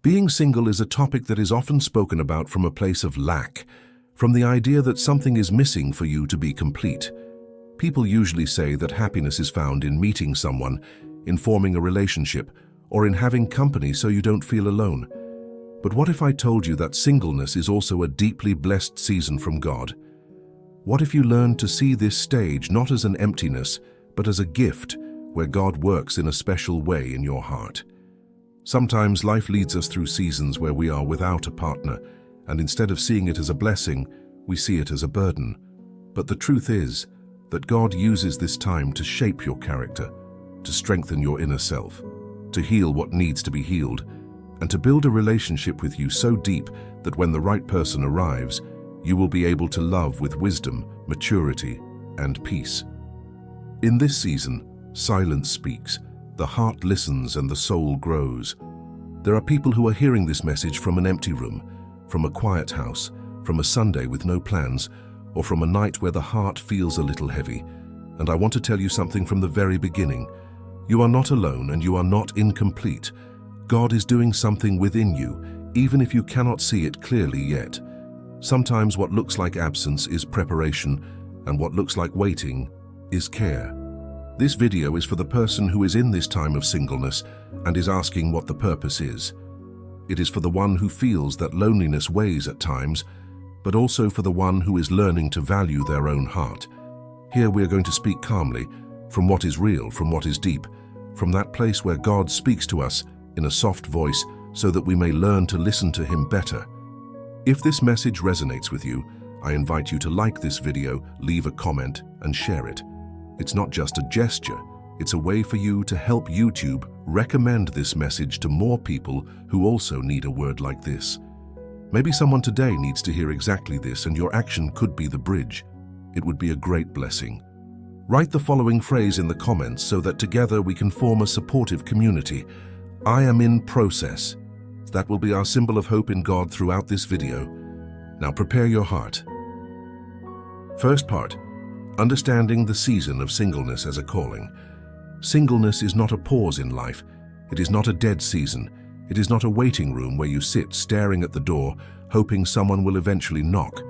Being single is a topic that is often spoken about from a place of lack, from the idea that something is missing for you to be complete. People usually say that happiness is found in meeting someone, in forming a relationship, or in having company so you don't feel alone. But what if I told you that singleness is also a deeply blessed season from God? What if you learned to see this stage not as an emptiness, but as a gift where God works in a special way in your heart? Sometimes life leads us through seasons where we are without a partner, and instead of seeing it as a blessing, we see it as a burden. But the truth is that God uses this time to shape your character, to strengthen your inner self, to heal what needs to be healed, and to build a relationship with you so deep that when the right person arrives, you will be able to love with wisdom, maturity, and peace. In this season, silence speaks, the heart listens, and the soul grows. There are people who are hearing this message from an empty room, from a quiet house, from a Sunday with no plans, or from a night where the heart feels a little heavy. And I want to tell you something from the very beginning. You are not alone and you are not incomplete. God is doing something within you, even if you cannot see it clearly yet. Sometimes what looks like absence is preparation, and what looks like waiting is care. This video is for the person who is in this time of singleness and is asking what the purpose is. It is for the one who feels that loneliness weighs at times, but also for the one who is learning to value their own heart. Here we are going to speak calmly, from what is real, from what is deep, from that place where God speaks to us in a soft voice so that we may learn to listen to Him better. If this message resonates with you, I invite you to like this video, leave a comment, and share it. It's not just a gesture, it's a way for you to help YouTube recommend this message to more people who also need a word like this. Maybe someone today needs to hear exactly this, and your action could be the bridge. It would be a great blessing. Write the following phrase in the comments so that together we can form a supportive community. I am in process. That will be our symbol of hope in God throughout this video. Now prepare your heart. First part, understanding the season of singleness as a calling. Singleness is not a pause in life. It is not a dead season. It is not a waiting room where you sit staring at the door, hoping someone will eventually knock.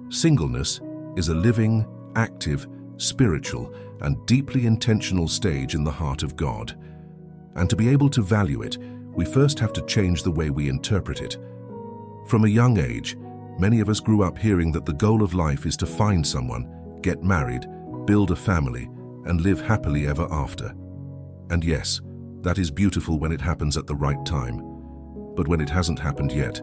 Singleness is a living, active, spiritual, and deeply intentional stage in the heart of God. And to be able to value it, we first have to change the way we interpret it. From a young age, many of us grew up hearing that the goal of life is to find someone, get married, build a family, and live happily ever after. And yes, that is beautiful when it happens at the right time. But when it hasn't happened yet,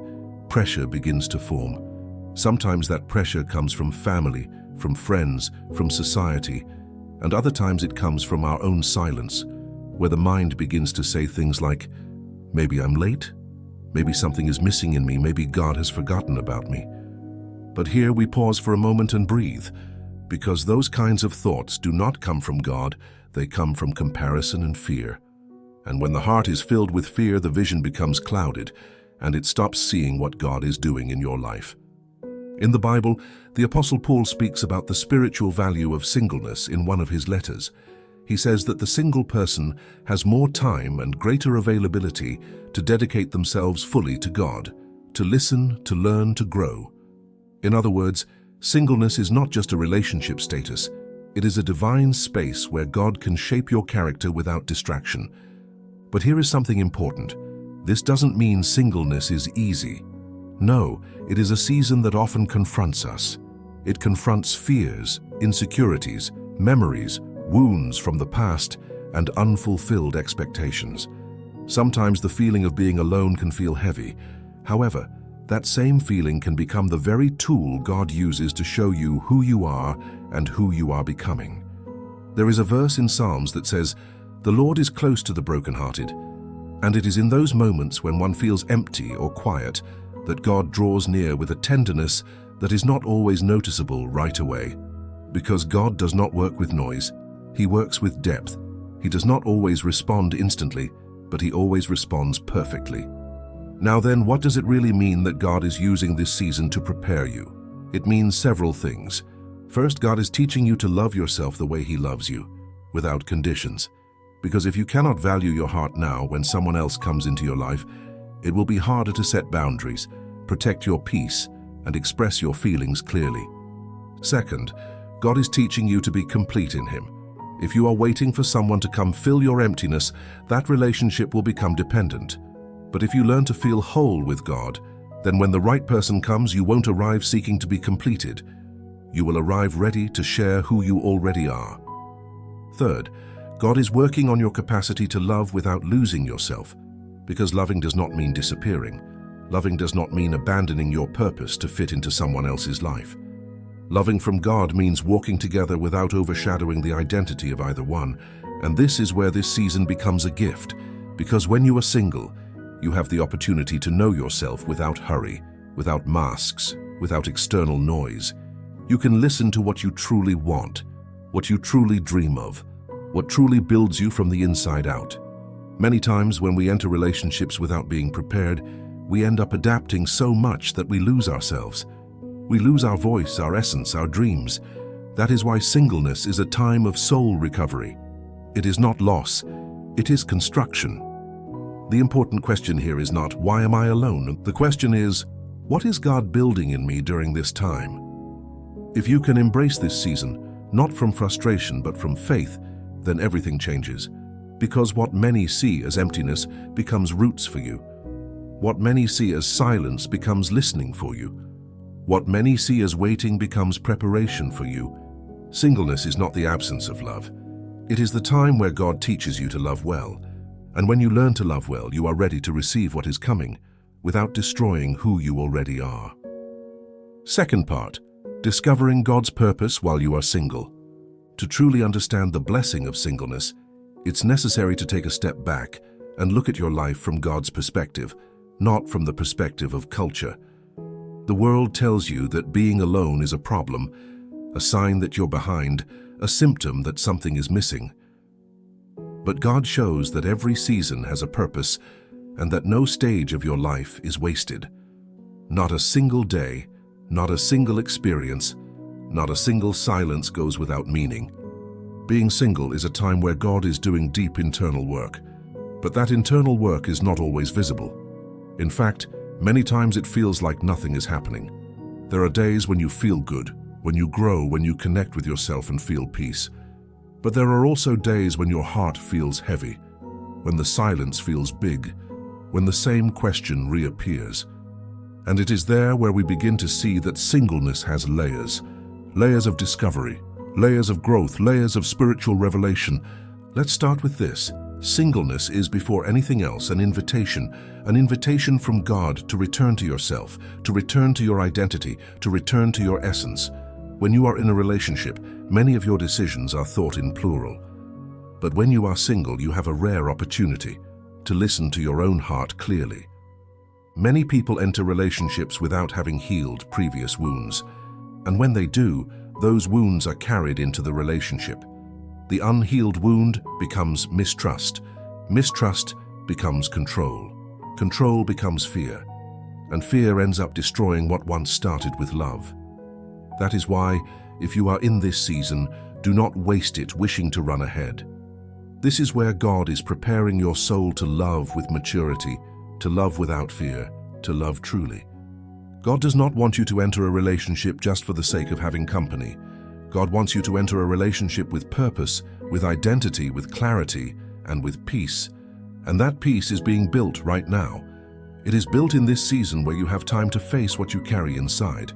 pressure begins to form. Sometimes that pressure comes from family, from friends, from society, and other times it comes from our own silence, where the mind begins to say things like, maybe I'm late, maybe something is missing in me, maybe God has forgotten about me. But here we pause for a moment and breathe, because those kinds of thoughts do not come from God, they come from comparison and fear. And when the heart is filled with fear, the vision becomes clouded, and it stops seeing what God is doing in your life. In the Bible, the Apostle Paul speaks about the spiritual value of singleness in one of his letters. He says that the single person has more time and greater availability to dedicate themselves fully to God, to listen, to learn, to grow. In other words, singleness is not just a relationship status. It is a divine space where God can shape your character without distraction. But here is something important. This doesn't mean singleness is easy. No, it is a season that often confronts us. It confronts fears, insecurities, memories, wounds from the past, and unfulfilled expectations. Sometimes the feeling of being alone can feel heavy. However, that same feeling can become the very tool God uses to show you who you are and who you are becoming. There is a verse in Psalms that says, "The Lord is close to the brokenhearted," and it is in those moments when one feels empty or quiet that God draws near with a tenderness that is not always noticeable right away. Because God does not work with noise, He works with depth. He does not always respond instantly, but He always responds perfectly. Now then, what does it really mean that God is using this season to prepare you? It means several things. First, God is teaching you to love yourself the way He loves you, without conditions. Because if you cannot value your heart now when someone else comes into your life, It will be harder to set boundaries, protect your peace, and express your feelings clearly. Second, God is teaching you to be complete in Him. If you are waiting for someone to come fill your emptiness, that relationship will become dependent. But if you learn to feel whole with God, then when the right person comes, you won't arrive seeking to be completed. You will arrive ready to share who you already are. Third, God is working on your capacity to love without losing yourself, because loving does not mean disappearing. Loving does not mean abandoning your purpose to fit into someone else's life. Loving from God means walking together without overshadowing the identity of either one, and this is where this season becomes a gift, because when you are single, you have the opportunity to know yourself without hurry, without masks, without external noise. You can listen to what you truly want, what you truly dream of, what truly builds you from the inside out. Many times when we enter relationships without being prepared, we end up adapting so much that we lose ourselves. We lose our voice, our essence, our dreams. That is why singleness is a time of soul recovery. It is not loss, it is construction. The important question here is not, why am I alone? The question is, what is God building in me during this time? If you can embrace this season, not from frustration but from faith, then everything changes. Because what many see as emptiness becomes roots for you. What many see as silence becomes listening for you. What many see as waiting becomes preparation for you. Singleness is not the absence of love. It is the time where God teaches you to love well. And when you learn to love well, you are ready to receive what is coming without destroying who you already are. Second part, discovering God's purpose while you are single. To truly understand the blessing of singleness, it's necessary to take a step back and look at your life from God's perspective, not from the perspective of culture. The world tells you that being alone is a problem, a sign that you're behind, a symptom that something is missing. But God shows that every season has a purpose and that no stage of your life is wasted. Not a single day, not a single experience, not a single silence goes without meaning. Being single is a time where God is doing deep internal work, but that internal work is not always visible. In fact, many times it feels like nothing is happening. There are days when you feel good, when you grow, when you connect with yourself and feel peace. But there are also days when your heart feels heavy, when the silence feels big, when the same question reappears. And it is there where we begin to see that singleness has layers. Layers of discovery, layers of growth, layers of spiritual revelation. Let's start with this. Singleness is, before anything else, an invitation from God to return to yourself, to return to your identity, to return to your essence. When you are in a relationship, many of your decisions are thought in plural. But when you are single, you have a rare opportunity to listen to your own heart clearly. Many people enter relationships without having healed previous wounds. And when they do, those wounds are carried into the relationship. The unhealed wound becomes mistrust. Mistrust becomes control. Control becomes fear. And fear ends up destroying what once started with love. That is why, if you are in this season, do not waste it wishing to run ahead. This is where God is preparing your soul to love with maturity, to love without fear, to love truly. God does not want you to enter a relationship just for the sake of having company. God wants you to enter a relationship with purpose, with identity, with clarity, and with peace. And that peace is being built right now. It is built in this season where you have time to face what you carry inside.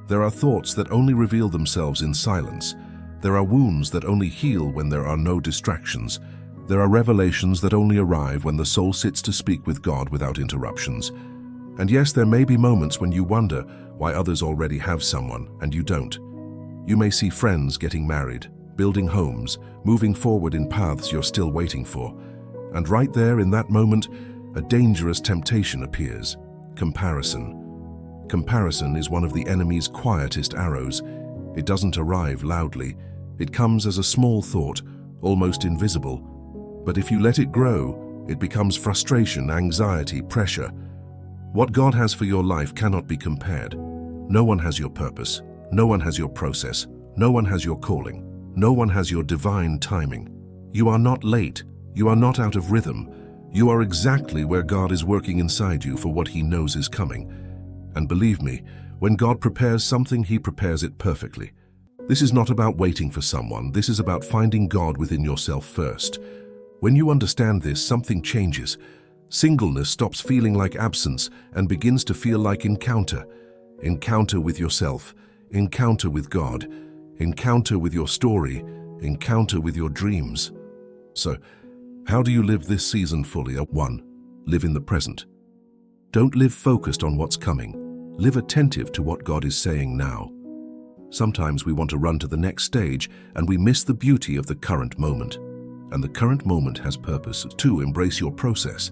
There are thoughts that only reveal themselves in silence. There are wounds that only heal when there are no distractions. There are revelations that only arrive when the soul sits to speak with God without interruptions. And yes, there may be moments when you wonder why others already have someone and you don't. You may see friends getting married, building homes, moving forward in paths you're still waiting for. And right there in that moment, a dangerous temptation appears: comparison. Comparison is one of the enemy's quietest arrows. It doesn't arrive loudly. It comes as a small thought, almost invisible. But if you let it grow, it becomes frustration, anxiety, pressure. What God has for your life cannot be compared. No one has your purpose. No one has your process. No one has your calling. No one has your divine timing. You are not late. You are not out of rhythm. You are exactly where God is working inside you for what He knows is coming. And believe me, when God prepares something, He prepares it perfectly. This is not about waiting for someone. This is about finding God within yourself first. When you understand this, something changes. Singleness stops feeling like absence and begins to feel like encounter. Encounter with yourself, encounter with God, encounter with your story, encounter with your dreams. So, how do you live this season fully? 1. Live in the present. Don't live focused on what's coming. Live attentive to what God is saying now. Sometimes we want to run to the next stage and we miss the beauty of the current moment. And the current moment has purpose. 2. Embrace your process.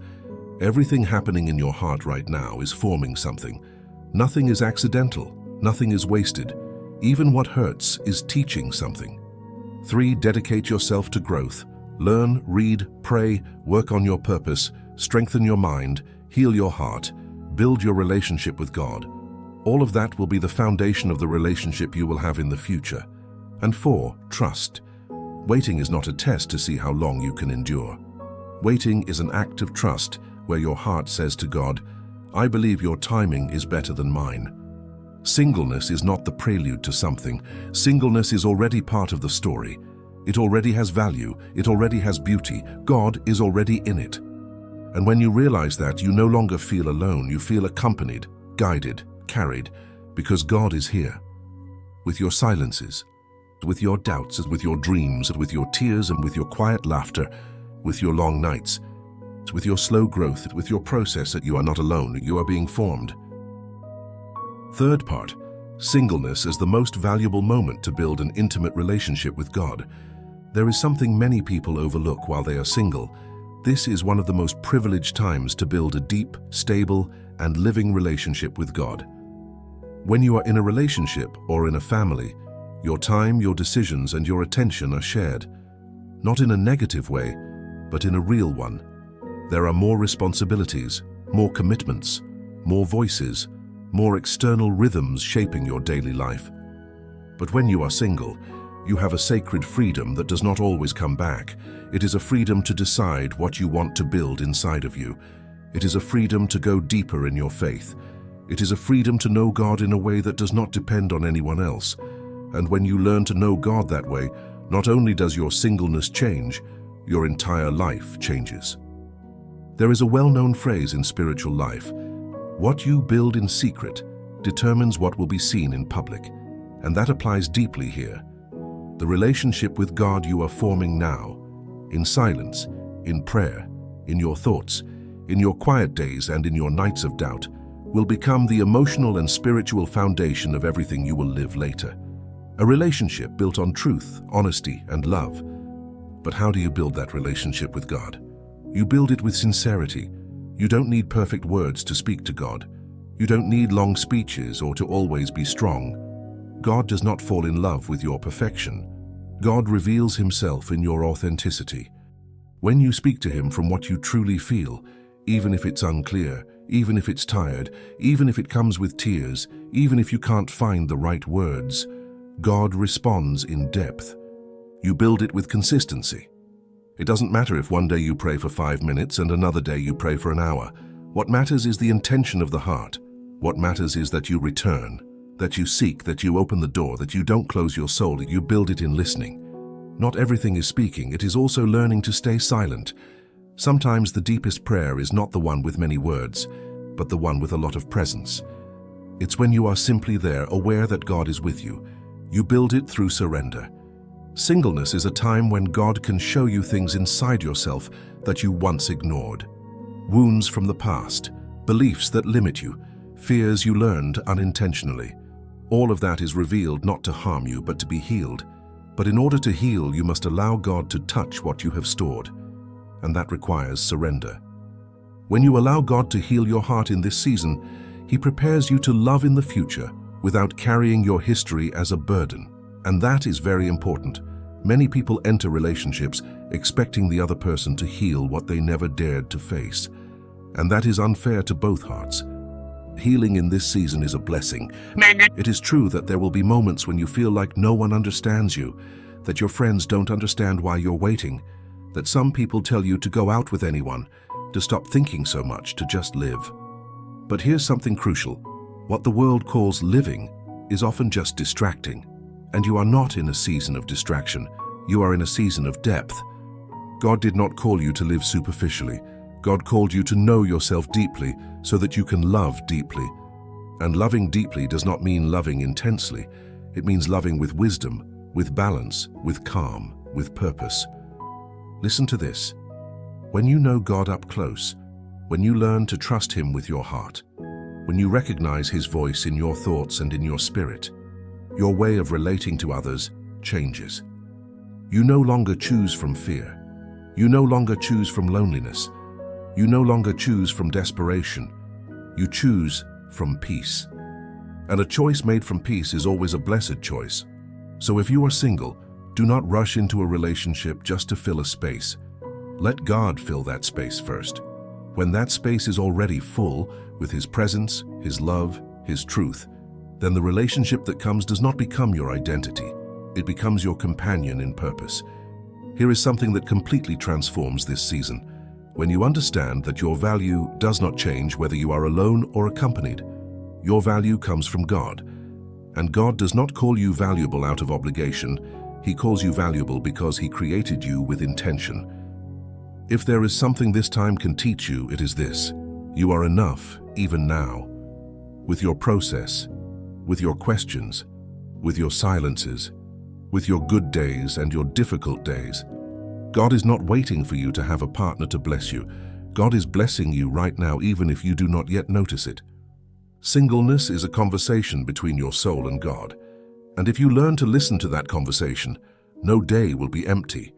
Everything happening in your heart right now is forming something. Nothing is accidental. Nothing is wasted. Even what hurts is teaching something. 3. Dedicate yourself to growth. Learn, read, pray, work on your purpose, strengthen your mind, heal your heart, build your relationship with God. All of that will be the foundation of the relationship you will have in the future. And 4. Trust. Waiting is not a test to see how long you can endure. Waiting is an act of trust where your heart says to God, I believe your timing is better than mine. Singleness is not the prelude to something. Singleness is already part of the story. It already has value. It already has beauty. God is already in it. And when you realize that, you no longer feel alone. You feel accompanied, guided, carried, because God is here. With your silences, with your doubts, with your dreams, with your tears, and with your quiet laughter, with your long nights, with your slow growth, with your process, that you are not alone. You are being formed. Third part, singleness is the most valuable moment to build an intimate relationship with God. There is something many people overlook while they are single. This is one of the most privileged times to build a deep, stable, and living relationship with God. When you are in a relationship or in a family, your time, your decisions, and your attention are shared. Not in a negative way, but in a real one. There are more responsibilities, more commitments, more voices, more external rhythms shaping your daily life. But when you are single, you have a sacred freedom that does not always come back. It is a freedom to decide what you want to build inside of you. It is a freedom to go deeper in your faith. It is a freedom to know God in a way that does not depend on anyone else. And when you learn to know God that way, not only does your singleness change, your entire life changes. There is a well-known phrase in spiritual life: what you build in secret determines what will be seen in public. And that applies deeply here. The relationship with God you are forming now, in silence, in prayer, in your thoughts, in your quiet days and in your nights of doubt, will become the emotional and spiritual foundation of everything you will live later. A relationship built on truth, honesty, and love. But how do you build that relationship with God? You build it with sincerity. You don't need perfect words to speak to God. You don't need long speeches or to always be strong. God does not fall in love with your perfection. God reveals Himself in your authenticity. When you speak to Him from what you truly feel, even if it's unclear, even if it's tired, even if it comes with tears, even if you can't find the right words, God responds in depth. You build it with consistency. It doesn't matter if one day you pray for 5 minutes and another day you pray for an hour. What matters is the intention of the heart. What matters is that you return, that you seek, that you open the door, that you don't close your soul, that you build it in listening. Not everything is speaking. It is also learning to stay silent. Sometimes the deepest prayer is not the one with many words, but the one with a lot of presence. It's when you are simply there, aware that God is with you. You build it through surrender. Singleness is a time when God can show you things inside yourself that you once ignored. Wounds from the past, beliefs that limit you, fears you learned unintentionally. All of that is revealed not to harm you, but to be healed. But in order to heal, you must allow God to touch what you have stored. And that requires surrender. When you allow God to heal your heart in this season, He prepares you to love in the future without carrying your history as a burden. And that is very important. Many people enter relationships expecting the other person to heal what they never dared to face. And that is unfair to both hearts. Healing in this season is a blessing. It is true that there will be moments when you feel like no one understands you, that your friends don't understand why you're waiting, that some people tell you to go out with anyone, to stop thinking so much, to just live. But here's something crucial. What the world calls living is often just distracting. And you are not in a season of distraction. You are in a season of depth. God did not call you to live superficially. God called you to know yourself deeply so that you can love deeply. And loving deeply does not mean loving intensely. It means loving with wisdom, with balance, with calm, with purpose. Listen to this. When you know God up close, when you learn to trust Him with your heart, when you recognize His voice in your thoughts and in your spirit, your way of relating to others changes. You no longer choose from fear. You no longer choose from loneliness. You no longer choose from desperation. You choose from peace. And a choice made from peace is always a blessed choice. So if you are single, do not rush into a relationship just to fill a space. Let God fill that space first. When that space is already full with His presence, His love, His truth, then the relationship that comes does not become your identity. It becomes your companion in purpose. Here is something that completely transforms this season. When you understand that your value does not change whether you are alone or accompanied, your value comes from God. And God does not call you valuable out of obligation. He calls you valuable because He created you with intention. If there is something this time can teach you, it is this. You are enough, even now. With your process, with your questions, with your silences, with your good days and your difficult days. God is not waiting for you to have a partner to bless you. God is blessing you right now, even if you do not yet notice it. Singleness is a conversation between your soul and God. And if you learn to listen to that conversation, no day will be empty,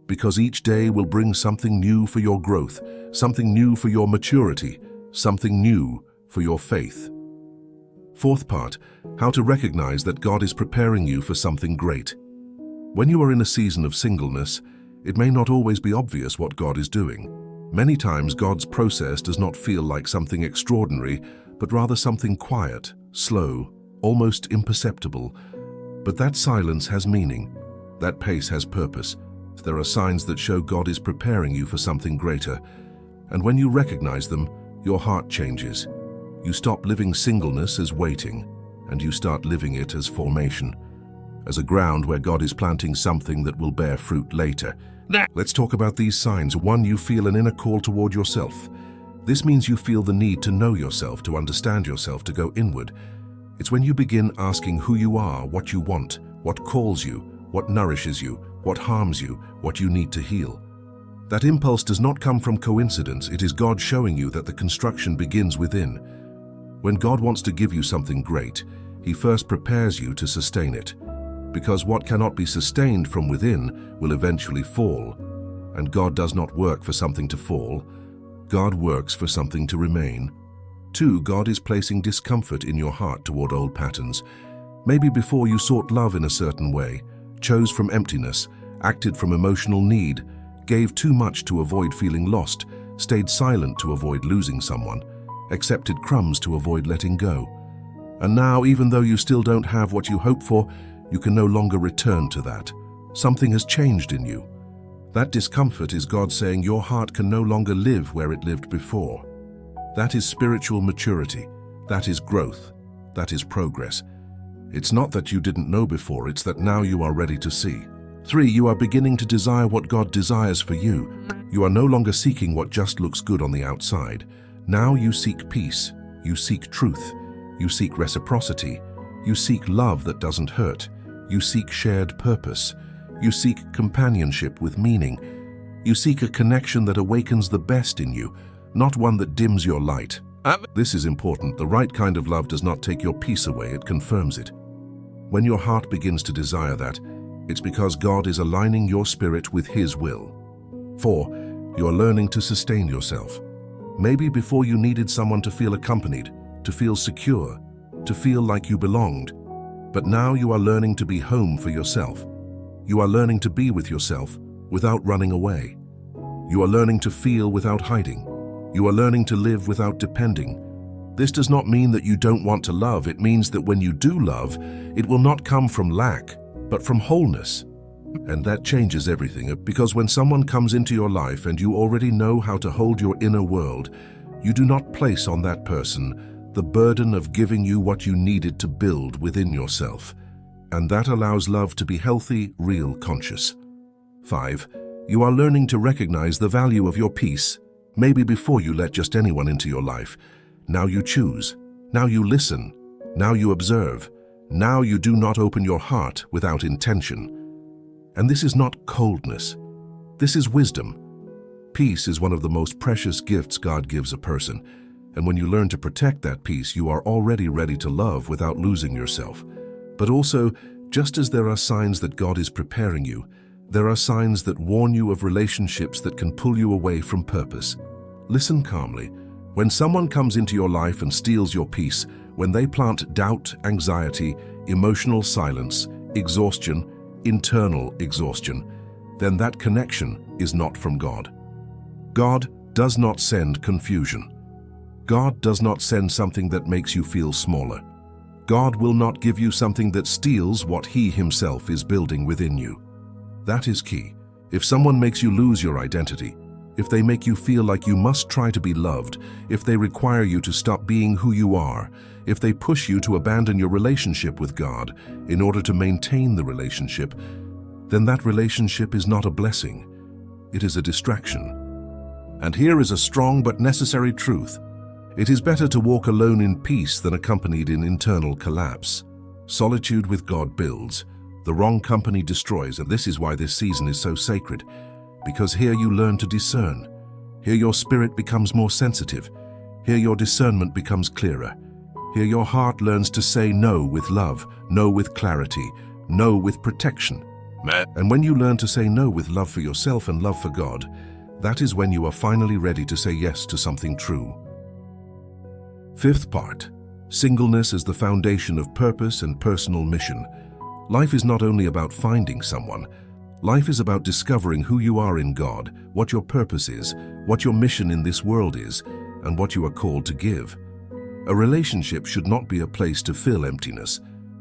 because each day will bring something new for your growth, something new for your maturity, something new for your faith. Fourth part, how to recognize that God is preparing you for something great. When you are in a season of singleness, it may not always be obvious what God is doing. Many times God's process does not feel like something extraordinary, but rather something quiet, slow, almost imperceptible. But that silence has meaning. That pace has purpose. There are signs that show God is preparing you for something greater. And when you recognize them, your heart changes. You stop living singleness as waiting, and you start living it as formation, as a ground where God is planting something that will bear fruit later. Let's talk about these signs. 1, you feel an inner call toward yourself. This means you feel the need to know yourself, to understand yourself, to go inward. It's when you begin asking who you are, what you want, what calls you, what nourishes you, what harms you, what you need to heal. That impulse does not come from coincidence. It is God showing you that the construction begins within. When God wants to give you something great, He first prepares you to sustain it. Because what cannot be sustained from within will eventually fall. And God does not work for something to fall. God works for something to remain. 2, God is placing discomfort in your heart toward old patterns. Maybe before you sought love in a certain way, chose from emptiness, acted from emotional need, gave too much to avoid feeling lost, stayed silent to avoid losing someone, accepted crumbs to avoid letting go. And now, even though you still don't have what you hoped for, you can no longer return to that. Something has changed in you. That discomfort is God saying your heart can no longer live where it lived before. That is spiritual maturity. That is growth. That is progress. It's not that you didn't know before, it's that now you are ready to see. 3, you are beginning to desire what God desires for you. You are no longer seeking what just looks good on the outside. Now you seek peace. You seek truth. You seek reciprocity. You seek love that doesn't hurt. You seek shared purpose. You seek companionship with meaning. You seek a connection that awakens the best in you, not one that dims your light. This is important. The right kind of love does not take your peace away, it confirms it. When your heart begins to desire that, it's because God is aligning your spirit with His will. 4, you are learning to sustain yourself. Maybe before you needed someone to feel accompanied, to feel secure, to feel like you belonged. But now you are learning to be home for yourself. You are learning to be with yourself without running away. You are learning to feel without hiding. You are learning to live without depending. This does not mean that you don't want to love. It means that when you do love, it will not come from lack, but from wholeness. And that changes everything, because when someone comes into your life and you already know how to hold your inner world, you do not place on that person the burden of giving you what you needed to build within yourself. And that allows love to be healthy, real, conscious. 5. You are learning to recognize the value of your peace. Maybe before you let just anyone into your life. Now you choose. Now you listen. Now you observe. Now you do not open your heart without intention. And this is not coldness. This is wisdom. Peace is one of the most precious gifts God gives a person. And when you learn to protect that peace, you are already ready to love without losing yourself. But also, just as there are signs that God is preparing you, there are signs that warn you of relationships that can pull you away from purpose. Listen calmly. When someone comes into your life and steals your peace, when they plant doubt, anxiety, emotional silence, exhaustion, internal exhaustion, then that connection is not from God. God does not send confusion. God does not send something that makes you feel smaller. God will not give you something that steals what He Himself is building within you. That is key. If someone makes you lose your identity, if they make you feel like you must try to be loved, if they require you to stop being who you are, if they push you to abandon your relationship with God in order to maintain the relationship, then that relationship is not a blessing. It is a distraction. And here is a strong but necessary truth. It is better to walk alone in peace than accompanied in internal collapse. Solitude with God builds. The wrong company destroys, and this is why this season is so sacred. Because here you learn to discern. Here your spirit becomes more sensitive. Here your discernment becomes clearer. Here your heart learns to say no with love, no with clarity, no with protection. And when you learn to say no with love for yourself and love for God, that is when you are finally ready to say yes to something true. 5th part, singleness as the foundation of purpose and personal mission. Life is not only about finding someone. Life is about discovering who you are in God, what your purpose is, what your mission in this world is, and what you are called to give. A relationship should not be a place to fill emptiness,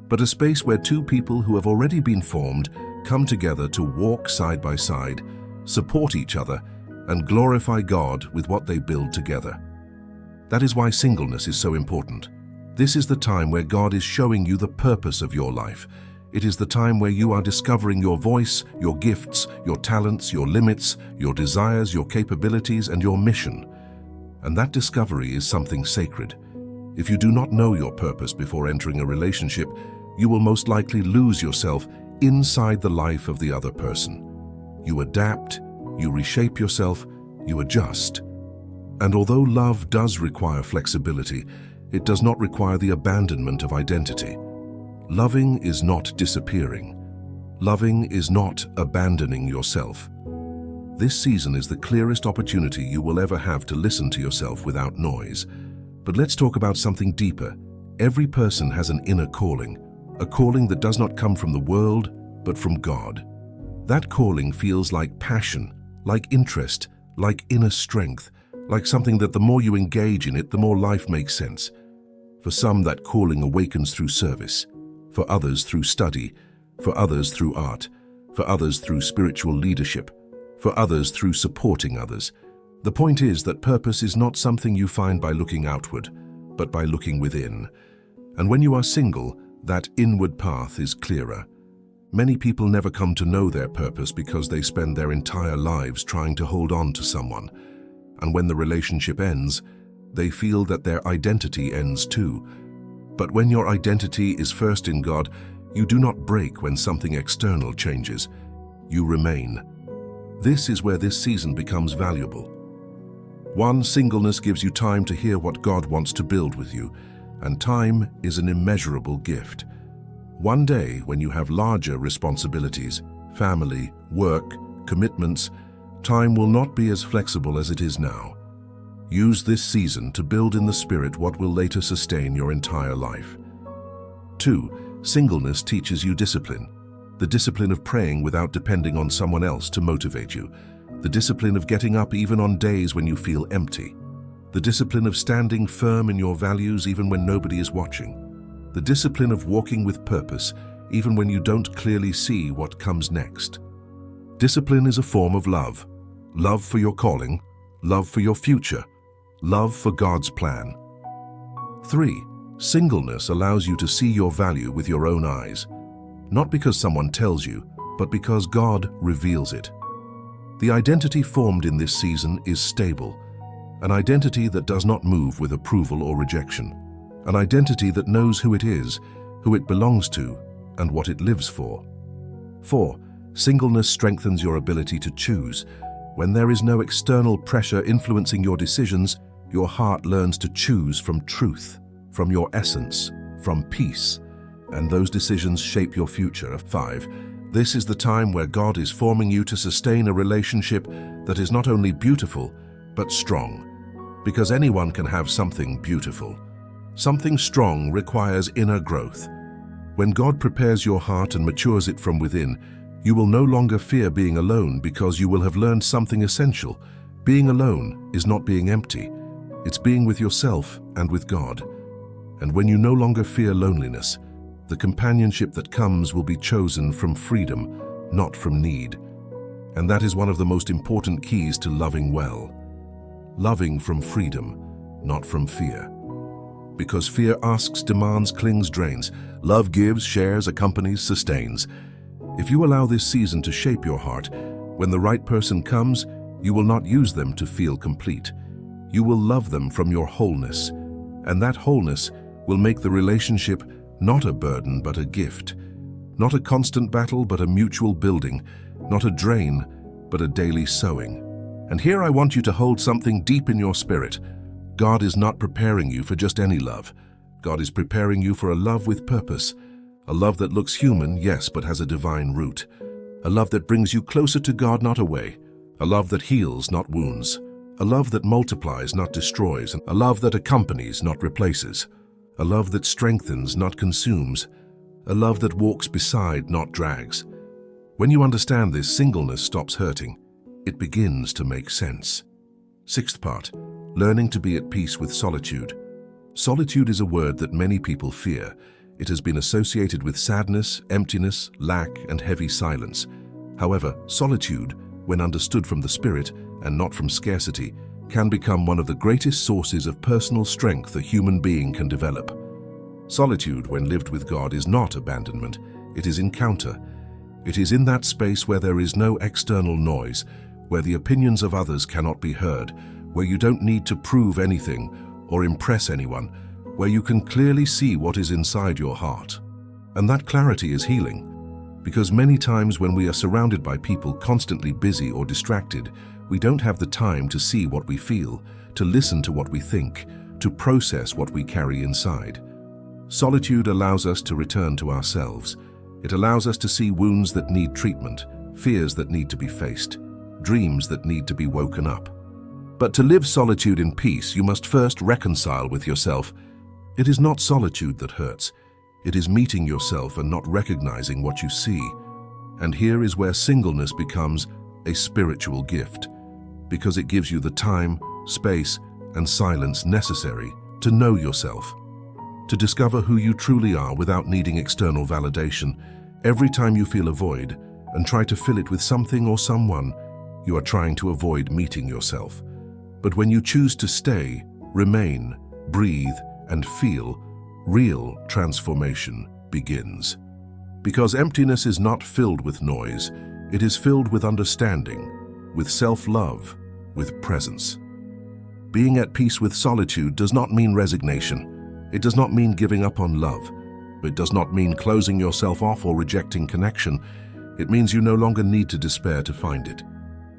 but a space where two people who have already been formed come together to walk side by side, support each other, and glorify God with what they build together. That is why singleness is so important. This is the time where God is showing you the purpose of your life. It is the time where you are discovering your voice, your gifts, your talents, your limits, your desires, your capabilities, and your mission. And that discovery is something sacred. If you do not know your purpose before entering a relationship, you will most likely lose yourself inside the life of the other person. You adapt, you reshape yourself, you adjust. And although love does require flexibility, it does not require the abandonment of identity. Loving is not disappearing. Loving is not abandoning yourself. This season is the clearest opportunity you will ever have to listen to yourself without noise. But let's talk about something deeper. Every person has an inner calling, a calling that does not come from the world, but from God. That calling feels like passion, like interest, like inner strength, like something that the more you engage in it, the more life makes sense. For some, that calling awakens through service. For others, through study. For others, through art. For others, through spiritual leadership. For others, through supporting others. The point is that purpose is not something you find by looking outward, but by looking within. And when you are single, that inward path is clearer. Many people never come to know their purpose because they spend their entire lives trying to hold on to someone. And when the relationship ends, they feel that their identity ends too. But when your identity is first in God, you do not break when something external changes. You remain. This is where this season becomes valuable. 1, singleness gives you time to hear what God wants to build with you, and time is an immeasurable gift. One day, when you have larger responsibilities, family, work, commitments, time will not be as flexible as it is now. Use this season to build in the spirit what will later sustain your entire life. 2, singleness teaches you discipline. The discipline of praying without depending on someone else to motivate you. The discipline of getting up even on days when you feel empty. The discipline of standing firm in your values even when nobody is watching. The discipline of walking with purpose even when you don't clearly see what comes next. Discipline is a form of love. Love for your calling, love for your future, love for God's plan. 3. Singleness allows you to see your value with your own eyes, not because someone tells you, but because God reveals it. The identity formed in this season is stable, an identity that does not move with approval or rejection, an identity that knows who it is, who it belongs to, and what it lives for. 4. Singleness strengthens your ability to choose. When there is no external pressure influencing your decisions, your heart learns to choose from truth, from your essence, from peace, and those decisions shape your future. 5. This is the time where God is forming you to sustain a relationship that is not only beautiful, but strong. Because anyone can have something beautiful. Something strong requires inner growth. When God prepares your heart and matures it from within, you will no longer fear being alone because you will have learned something essential. Being alone is not being empty. It's being with yourself and with God. And when you no longer fear loneliness, the companionship that comes will be chosen from freedom, not from need. And that is one of the most important keys to loving well. Loving from freedom, not from fear. Because fear asks, demands, clings, drains. Love gives, shares, accompanies, sustains. If you allow this season to shape your heart, when the right person comes, you will not use them to feel complete. You will love them from your wholeness, and that wholeness will make the relationship not a burden but a gift, not a constant battle but a mutual building, not a drain but a daily sowing. And here I want you to hold something deep in your spirit. God is not preparing you for just any love. God is preparing you for a love with purpose, a love that looks human, yes, but has a divine root, a love that brings you closer to God, not away, a love that heals, not wounds, a love that multiplies, not destroys, a love that accompanies, not replaces, a love that strengthens, not consumes, a love that walks beside, not drags. When you understand this, singleness stops hurting. It begins to make sense. 6th part, learning to be at peace with solitude. Solitude is a word that many people fear. It has been associated with sadness, emptiness, lack, and heavy silence. However, solitude, when understood from the Spirit and not from scarcity, can become one of the greatest sources of personal strength a human being can develop. Solitude, when lived with God, is not abandonment, it is encounter. It is in that space where there is no external noise, where the opinions of others cannot be heard, where you don't need to prove anything or impress anyone, where you can clearly see what is inside your heart. And that clarity is healing, because many times when we are surrounded by people constantly busy or distracted, we don't have the time to see what we feel, to listen to what we think, to process what we carry inside. Solitude allows us to return to ourselves. It allows us to see wounds that need treatment, fears that need to be faced, dreams that need to be woken up. But to live solitude in peace, you must first reconcile with yourself. It is not solitude that hurts. It is meeting yourself and not recognizing what you see. And here is where singleness becomes a spiritual gift, because it gives you the time, space, and silence necessary to know yourself, to discover who you truly are without needing external validation. Every time you feel a void and try to fill it with something or someone, you are trying to avoid meeting yourself. But when you choose to stay, remain, breathe, and feel, real transformation begins. Because emptiness is not filled with noise, it is filled with understanding, with self-love, with presence. Being at peace with solitude does not mean resignation. It does not mean giving up on love. It does not mean closing yourself off or rejecting connection. It means you no longer need to despair to find it.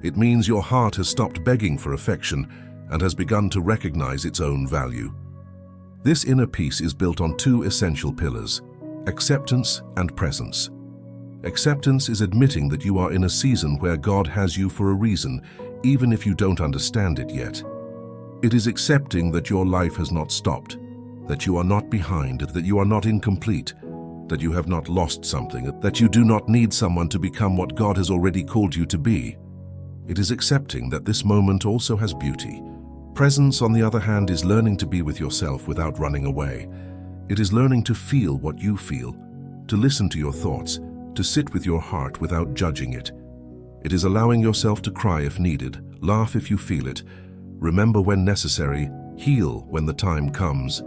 It means your heart has stopped begging for affection and has begun to recognize its own value. This inner peace is built on two essential pillars: acceptance and presence. Acceptance is admitting that you are in a season where God has you for a reason, even if you don't understand it yet. It is accepting that your life has not stopped, that you are not behind, that you are not incomplete, that you have not lost something, that you do not need someone to become what God has already called you to be. It is accepting that this moment also has beauty. Presence, on the other hand, is learning to be with yourself without running away. It is learning to feel what you feel, to listen to your thoughts, to sit with your heart without judging it. It is allowing yourself to cry if needed, laugh if you feel it, remember when necessary, heal when the time comes.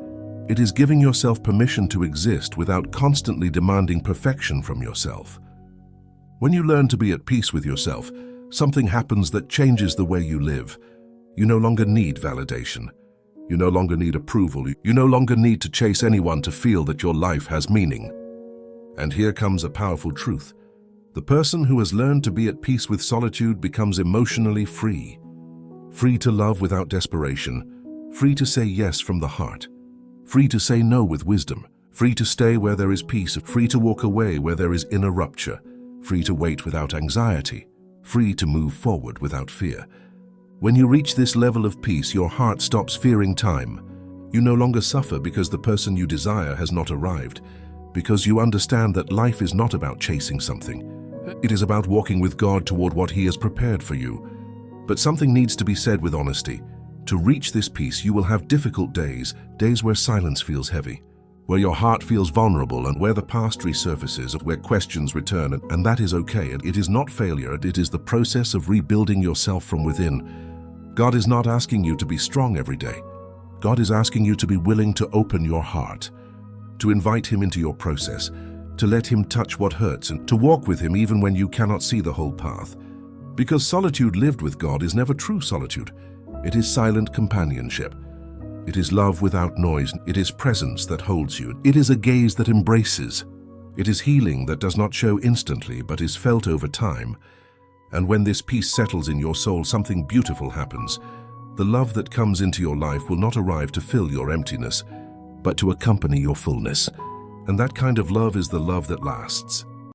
It is giving yourself permission to exist without constantly demanding perfection from yourself. When you learn to be at peace with yourself, something happens that changes the way you live. You no longer need validation. You no longer need approval. You no longer need to chase anyone to feel that your life has meaning. And here comes a powerful truth. The person who has learned to be at peace with solitude becomes emotionally free. Free to love without desperation. Free to say yes from the heart. Free to say no with wisdom. Free to stay where there is peace. Free to walk away where there is inner rupture. Free to wait without anxiety. Free to move forward without fear. When you reach this level of peace, your heart stops fearing time. You no longer suffer because the person you desire has not arrived, because you understand that life is not about chasing something. It is about walking with God toward what He has prepared for you. But something needs to be said with honesty. To reach this peace, you will have difficult days, days where silence feels heavy, where your heart feels vulnerable and where the past resurfaces, where questions return, and that is okay. It is not failure, it is the process of rebuilding yourself from within. God is not asking you to be strong every day. God is asking you to be willing to open your heart, to invite Him into your process, to let Him touch what hurts, and to walk with Him even when you cannot see the whole path. Because solitude lived with God is never true solitude. It is silent companionship. It is love without noise. It is presence that holds you. It is a gaze that embraces. It is healing that does not show instantly but is felt over time. And when this peace settles in your soul, something beautiful happens. The love that comes into your life will not arrive to fill your emptiness, but to accompany your fullness. And that kind of love is the love that lasts.